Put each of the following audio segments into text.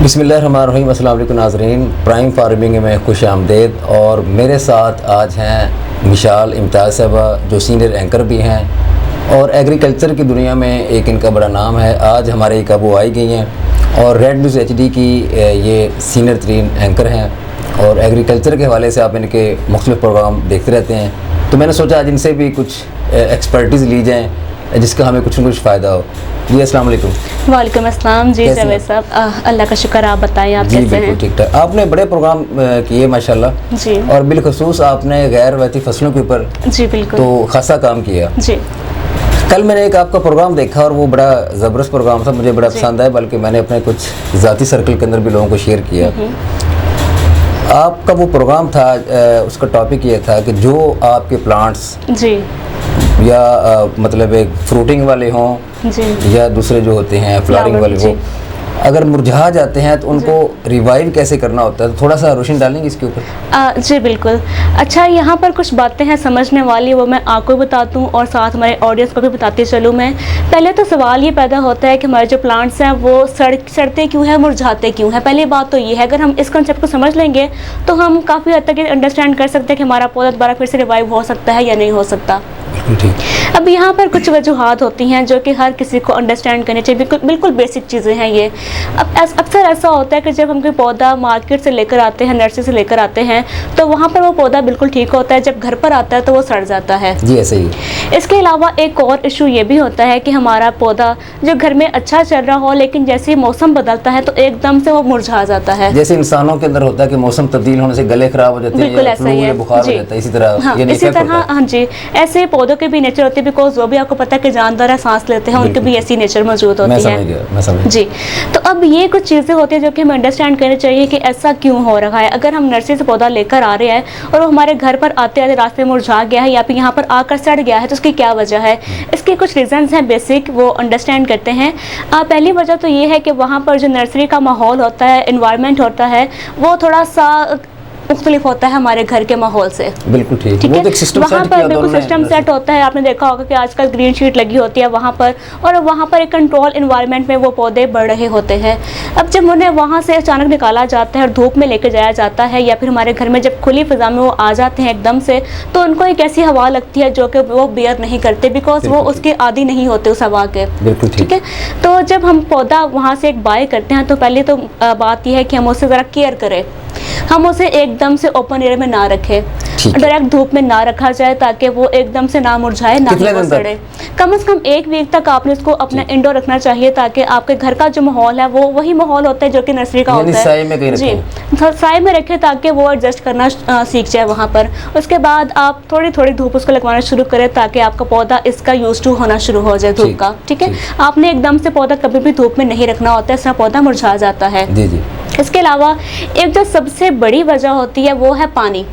बिस्मिल्लाहिर्रहमानिर्रहीम। अस्सलाम वालेकुम नाज़रीन, प्राइम फार्मिंग में खुश आमदेद। और मेरे साथ आज हैं मिशाल इम्तियाज़ साहबा, जो सीनियर एंकर भी हैं और एग्रीकल्चर की दुनिया में एक इनका बड़ा नाम है। आज हमारे एक काबू आई गई हैं और रेड न्यूज़ HD की ये सीनियर तरीन एंकर हैं और एग्रीकल्चर के हवाले से आप इनके मुख्तलिफ प्रोग्राम देखते रहते हैं। तो मैंने सोचा आज इनसे भी कुछ एक्सपर्टीज़ ली जाए जिसका हमें कुछ न कुछ फ़ायदा हो। जी अस्सलाम वालेकुम। वालेकुम अस्सलाम। जी जावेद साहब, अल्लाह का शुक्र। आप बताएं, आप कैसे हैं? ठीक ठाक। आपने बड़े प्रोग्राम किए माशाल्लाह जी, और बिलखसूस आपने गैर वैती फसलों के ऊपर जी बिल्कुल तो खासा काम किया। जी कल मैंने एक आपका प्रोग्राम देखा और वो बड़ा ज़बरदस्त प्रोग्राम था, मुझे बड़ा पसंद आया। बल्कि मैंने अपने कुछ ज़ाती सर्कल के अंदर भी लोगों को शेयर किया। आपका वो प्रोग्राम था, उसका टॉपिक ये था कि जो आपके प्लांट्स जी या मतलब एक फ्रूटिंग वाले हों जी या दूसरे जो होते हैं फ्लावरिंग वाले जी। हो, अगर मुरझा जाते हैं तो उनको रिवाइव कैसे करना होता है, तो थोड़ा सा रोशनी डालेंगे इसके ऊपर? जी बिल्कुल। अच्छा, यहाँ पर कुछ बातें हैं समझने वाली, वो मैं आपको बता दूँ और साथ हमारे ऑडियंस को भी बताती चलूँ। मैं पहले तो सवाल ये पैदा होता है कि हमारे जो प्लांट्स हैं वो सड़ते क्यों हैं, मुरझाते क्यों हैं। पहली बात तो ये है, अगर हम इस कंसेप्ट को समझ लेंगे तो हम काफ़ी हद तक ये अंडरस्टैंड कर सकते हैं कि हमारा पौधा दोबारा फिर से रिवाइव हो सकता है या नहीं हो सकता। अब यहाँ पर कुछ वजूहात होती हैं जो कि हर किसी को अंडरस्टैंड करनी चाहिए। बिल्कुल बेसिक चीज़ें हैं ये। अब अक्सर ऐसा होता है कि जब हम कोई पौधा मार्केट से लेकर आते हैं, नर्सरी से लेकर आते हैं, तो वहाँ पर वो पौधा बिल्कुल ठीक होता है, जब घर पर आता है तो वो सड़ जाता है। जी ऐसे ही। इसके अलावा एक और इशू ये भी होता है कि हमारा पौधा जो घर में अच्छा चल रहा हो, लेकिन जैसे ही मौसम बदलता है तो एकदम से वो मुरझा जाता है। जैसे इंसानों के अंदर होता है कि मौसम तब्दील होने से गले खराब हो जाते हैं, बिल्कुल ऐसा ही है, बुखार हो जाता है, इसी तरह हाँ, इसी तरह हाँ जी, ऐसे पौधों के भी नेचर होते हैं। बिकॉज वो भी आपको पता है कि जानदार है, सांस लेते हैं, उनके भी ऐसी नेचर मौजूद होती है। मैं समझ जी। तो अब ये कुछ चीज़ें होती हैं जो कि हमें अंडरस्टैंड करनी चाहिए कि ऐसा क्यों हो रहा है। अगर हम नर्सरी से पौधा लेकर आ रहे हैं और वो हमारे घर पर आते आते रास्ते में मुरझा गया है या फिर यहाँ पर आकर सड़ गया है, तो उसकी क्या वजह है? इसके कुछ रीजंस हैं बेसिक, वो अंडरस्टैंड करते हैं। पहली वजह तो ये है कि वहाँ पर जो नर्सरी का माहौल होता है, इन्वायरमेंट होता है, वो थोड़ा सा मुख्तलिफ होता है हमारे घर के माहौल से। बिल्कुल ठीक है। तो वहाँ पर बिल्कुल सिस्टम सेट होता है। आपने देखा होगा कि आजकल ग्रीन शीट लगी होती है वहाँ पर, और वहाँ पर एक कंट्रोल इन्वायरमेंट में वो पौधे बढ़ रहे होते हैं। अब जब उन्हें वहाँ से अचानक निकाला जाता है और धूप में लेकर जाया जाता है, या फिर हमारे घर में जब खुली फिजा में वो आ जाते हैं एकदम से, तो उनको एक ऐसी हवा लगती है जो कि वो बेयर नहीं करते, बिकॉज वो उसके आदी नहीं होते उस हवा के। ठीक है। तो जब हम पौधा वहाँ से एक बाय करते हैं तो पहले तो बात यह है कि हम उससे ज़रा केयर करें। हम उसे एकदम से ओपन एयर में ना रखें, डायरेक्ट धूप में ना रखा जाए, ताकि वो एकदम से ना मुरझाए, ना ही वो सड़े। कम से कम 1 वीक तक आपने इसको अपना इंडोर रखना चाहिए, ताकि आपके घर का जो माहौल है वो वही माहौल होता है जो कि नर्सरी का होता है। जी, साए में रखें ताकि वो एडजस्ट करना सीख जाए वहाँ पर। उसके बाद आप थोड़ी थोड़ी धूप उसको लगवाना शुरू करें ताकि आपका पौधा इसका यूज टू होना शुरू हो जाए धूप का। ठीक है। आपने एकदम से पौधा कभी भी धूप में नहीं रखना होता है, इसका पौधा मुरझा जाता है। इसके अलावा एक जो सबसे बड़ी वजह होती है वो है पानी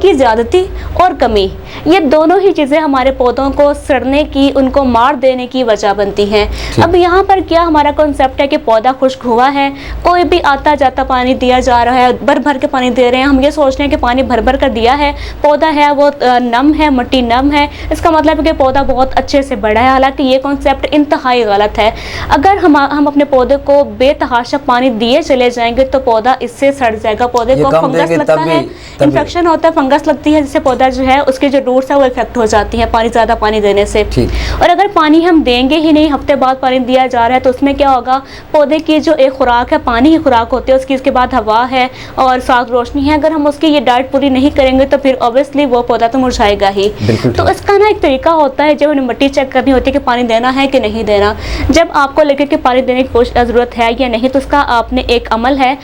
की ज़्यादती और कमी। ये दोनों ही चीज़ें हमारे पौधों को सड़ने की, उनको मार देने की वजह बनती हैं। अब यहाँ पर क्या हमारा कॉन्सेप्ट है कि पौधा खुश्क हुआ है, कोई भी आता जाता पानी दिया जा रहा है, भर भर के पानी दे रहे हैं, हम ये सोच रहे हैं कि पानी भर भर कर दिया है, पौधा है वो नम है, मिट्टी नम है, इसका मतलब है कि पौधा बहुत अच्छे से बढ़ा है। हालांकि ये कॉन्सेप्ट इंतहाई गलत है। अगर हम अपने पौधे को बेतहाशा पानी दिए चले जाएंगे तो पौधा इससे सड़ जाएगा। पौधे को फंगस लगता है, इन्फेक्शन होता है, फंगस लगती है, जिससे पौधा जो है उसके जो रूट्स है वो इफेक्ट हो जाती है ज़्यादा पानी देने से। और अगर पानी हम देंगे ही नहीं, हफ्ते बाद पानी दिया जा रहा है, तो उसमें क्या होगा, पौधे की जो एक खुराक है, पानी की खुराक होती है उसकी, इसके बाद हवा है और साथ रोशनी है, अगर हम उसकी ये डाइट पूरी नहीं करेंगे तो फिर ऑब्वियसली वो पौधा तो मुरझाएगा ही। तो इसका ना एक तरीका होता है, जब हमें मिट्टी चेक करनी होती है कि पानी देना है कि नहीं देना। जब आपको लगे कि पानी देने की ज़रूरत है या नहीं, तो उसका आपने एक अमल है,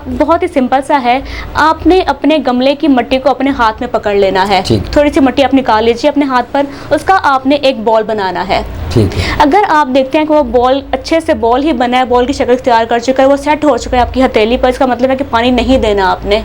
बहुत ही सिंपल सा है। आपने अपने गमले की मिट्टी को अपने हाथ में पकड़ लेना है, थोड़ी सी मिट्टी आप निकाल लीजिए अपने हाथ पर, उसका आपने एक बॉल बनाना है। अगर आप देखते हैं कि वो बॉल अच्छे से बॉल ही बना है, बॉल की शक्ल तैयार कर चुका है, वो सेट हो चुका है आपकी हथेली पर, इसका मतलब है कि पानी नहीं देना आपने।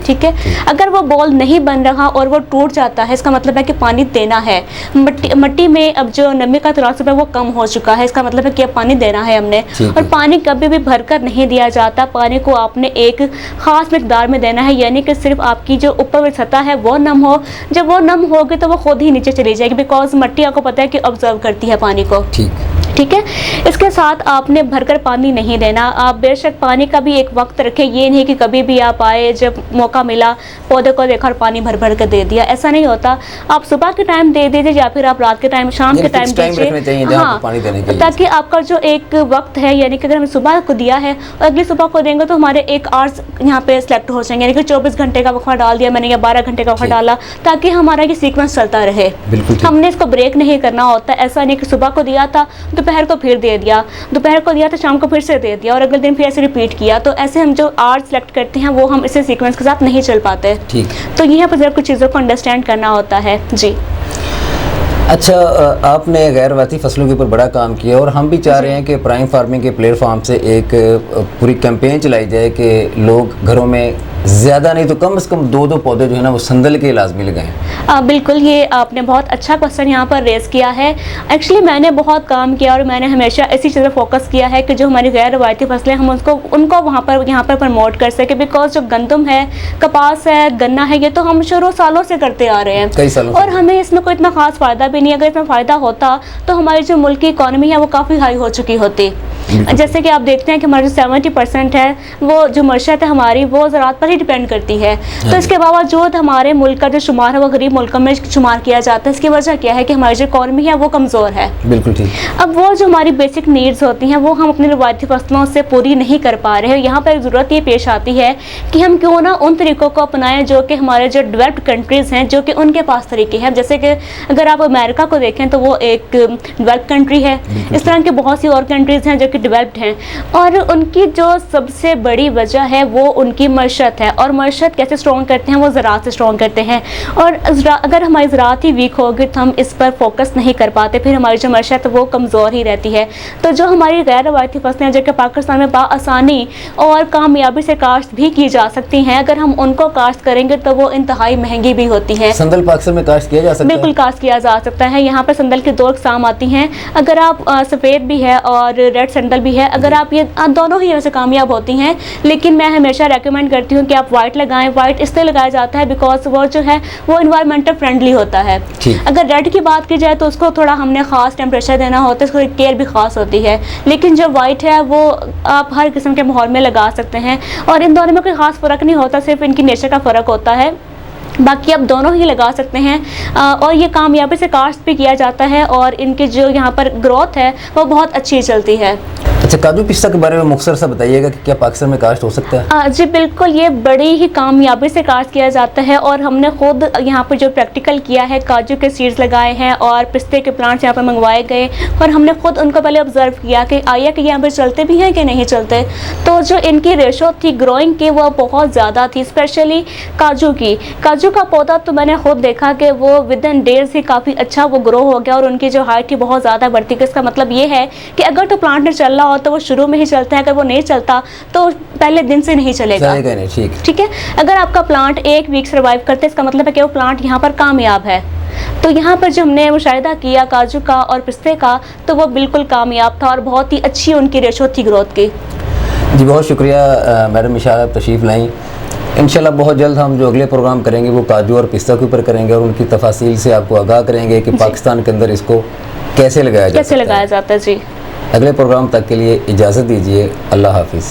ठीक है। अगर वो बॉल नहीं बन रहा और वो टूट जाता है, इसका मतलब है कि पानी देना है। मिट्टी में अब जो नमी का तनासुब है वो कम हो चुका है, इसका मतलब है कि अब पानी देना है हमने। और पानी कभी भी भरकर नहीं दिया जाता, पानी को आपने एक खास मिकदार में देना है, यानी कि सिर्फ आपकी जो ऊपर वाली सतह है वो नम हो। जब वो नम होगी तो वो खुद ही नीचे चली जाएगी, बिकॉज मिट्टी आपको पता है कि ऑब्जर्व करती है पानी को। ठीक है। इसके साथ आपने भरकर पानी नहीं देना। आप बेशक पानी का भी एक वक्त रखें, ये नहीं कि कभी भी आप आए, जब मौका मिला पौधे को देखा और पानी भर भर कर दे दिया, ऐसा नहीं होता। आप सुबह के टाइम दे दीजिए या फिर आप रात के टाइम, शाम के टाइम दीजिए, हाँ, ताकि आपका जो एक वक्त है, यानी कि अगर हमें सुबह को दिया है और अगली सुबह को देंगे तो हमारे एक आवर्स यहाँ पे सेलेक्ट हो जाएंगे, यानी कि 24 घंटे का वक्फा डाल दिया मैंने या 12 घंटे का वक्फा डाला, ताकि हमारा ये सीक्वेंस चलता रहे। हमने इसको ब्रेक नहीं करना होता। ऐसा नहीं कि सुबह को दिया था दोपहर को फिर दे दिया, दोपहर को दिया तो शाम को फिर से दे दिया और अगले दिन फिर ऐसे रिपीट किया। तो ऐसे हम जो आर्ट सेलेक्ट करते हैं वो हम इसे सीक्वेंस के साथ नहीं चल पाते। ठीक, तो यहाँ पर जरा कुछ चीज़ों को अंडरस्टैंड करना होता है जी। अच्छा, आपने गैर रवायती फसलों के ऊपर बड़ा काम किया और हम भी चाह रहे हैं कि प्राइम फार्मिंग के प्लेटफॉर्म से एक पूरी कैंपेन चलाई जाए कि लोग घरों में ज़्यादा नहीं तो कम से कम 2-2 पौधे जो है ना वो संदल के लाजमी लगाएं। बिल्कुल, ये आपने बहुत अच्छा क्वेश्चन यहाँ पर रेस किया है। एक्चुअली मैंने बहुत काम किया और मैंने हमेशा ऐसी चीज़ें फोकस किया है कि जो हमारी गैर रवायती फसलें हम उनको यहाँ पर प्रमोट कर सकें। बिकॉज जो गंदम है, कपास है, गन्ना है, ये तो हम शुरू सालों से करते आ रहे हैं कई सालों और हमें इसमें कोई इतना खास फ़ायदा भी नहीं। अगर इसमें फ़ायदा होता तो हमारी जो मुल्क की इकॉनमी है वो काफ़ी हाई हो चुकी होती। जैसे कि आप देखते हैं कि हमारा जो 70% है वो जो मशत है हमारी वो ज़राअत पर ही डिपेंड करती है। तो इसके बावजूद हमारे मुल्क का जो शुमार है वो गरीब मुल्कों में शुमार किया जाता है। इसकी वजह क्या है कि हमारी जो इकॉनमी है वो कमज़ोर है। बिल्कुल ठीक। अब वो जो हमारी बेसिक नीड्स होती हैं वो हम अपनी रवायती फसलों से पूरी नहीं कर पा रहे हैं। यहाँ पर ज़रूरत ये पेश आती है कि हम क्यों ना उन तरीक़ों को अपनाएं जो कि हमारे जो डेवलप्ड कंट्रीज़ हैं, जो कि उनके पास तरीके हैं। जैसे कि अगर आप अमेरिका को देखें तो वो एक डेवलप्ड कंट्री है। इस तरह की बहुत सी और कंट्रीज़ हैं जो कि डेवलप्ड हैं और उनकी जो सबसे बड़ी वजह है वो उनकी मईशत है। और मईशत कैसे स्ट्रॉन्ग करते हैं? वो ज़राअत से स्ट्रॉन्ग करते हैं। और अगर हमारी ज़राअत ही वीक होगी तो हम इस पर फोकस नहीं कर पाते, फिर हमारी जो मईशत है वो कमज़ोर ही रहती है। तो जो हमारी गैर रवायती फसलें हैं जो कि पाकिस्तान में बाआसानी और कामयाबी से काश्त भी की जा सकती हैं, अगर हम उनको काश्त करेंगे तो वो इंतहाई महंगी भी होती है। संदल पाकिस्तान में काश्त किया जा सकता है? बिल्कुल काश्त किया जा सकता है। यहाँ पर संदल की 2 अक़साम आती हैं। अगर आप सफ़ेद भी है और रेड संदल भी है, अगर आप ये दोनों ही वैसे कामयाब होती हैं, लेकिन मैं हमेशा रेकमेंड करती हूँ कि आप वाइट लगाएं। वाइट इसलिए लगाया जाता है बिकॉज वो जो है वो इन्वायरमेंटल फ्रेंडली होता है। अगर रेड की बात की जाए तो उसको थोड़ा हमने ख़ास टेम्परेचर देना होता है, उसको केयर भी ख़ास होती है। लेकिन जो वाइट है वो आप हर किस्म के माहौल में लगा सकते हैं और इन दोनों में कोई ख़ास फ़र्क नहीं होता, सिर्फ इनकी नेचर का फ़र्क होता है। बाकी आप दोनों ही लगा सकते हैं और ये कामयाबी से काश्त भी किया जाता है और इनकी जो यहाँ पर ग्रोथ है वो बहुत अच्छी चलती है। अच्छा, काजू पिस्ता के बारे में मुख्तसर सा बताइएगा कि क्या पाकिस्तान में काश्त हो सकता है? जी बिल्कुल, ये बड़ी ही कामयाबी से काश्त किया जाता है और हमने खुद यहाँ पर जो प्रैक्टिकल किया है, काजू के सीड्स लगाए हैं और पिस्ते के प्लांट्स यहाँ पर मंगवाए गए और हमने खुद उनको पहले ऑब्जर्व किया कि आया कि यहाँ पर चलते भी हैं कि नहीं चलते। तो जो इनकी रेशो थी ग्रोइंग की वो बहुत ज़्यादा थी, स्पेशली काजू की। काजू का पौधा तो मैंने खुद देखा कि वो विद इन डेज ही काफ़ी अच्छा वो ग्रो हो गया और उनकी जो हाइट थी बहुत ज़्यादा बढ़ती गई। इसका मतलब ये है कि अगर तो प्लांट ने चल रहा हो तो वो शुरू में ही चलता है, अगर वो नहीं चलता तो पहले दिन से नहीं चलेगा। ठीक है। अगर आपका प्लांट 1 वीक सर्वाइव करते हैं इसका मतलब है कि वो प्लांट यहाँ पर कामयाब है। तो यहाँ पर जो हमने मुशाहिदा किया काजू का और पिस्ते का तो वो बिल्कुल कामयाब था और बहुत ही अच्छी उनकी रेशो थी ग्रोथ की। जी बहुत शुक्रिया मैडम मिशाल, आप तशरीफ़ लाई। इंशाल्लाह बहुत जल्द हम जो अगले प्रोग्राम करेंगे वो काजू और पिस्ता के ऊपर करेंगे और उनकी तफासील से आपको आगाह करेंगे कि पाकिस्तान के अंदर इसको कैसे लगाया जाता है। जी। अगले प्रोग्राम तक के लिए इजाज़त दीजिए। अल्लाह हाफिज़।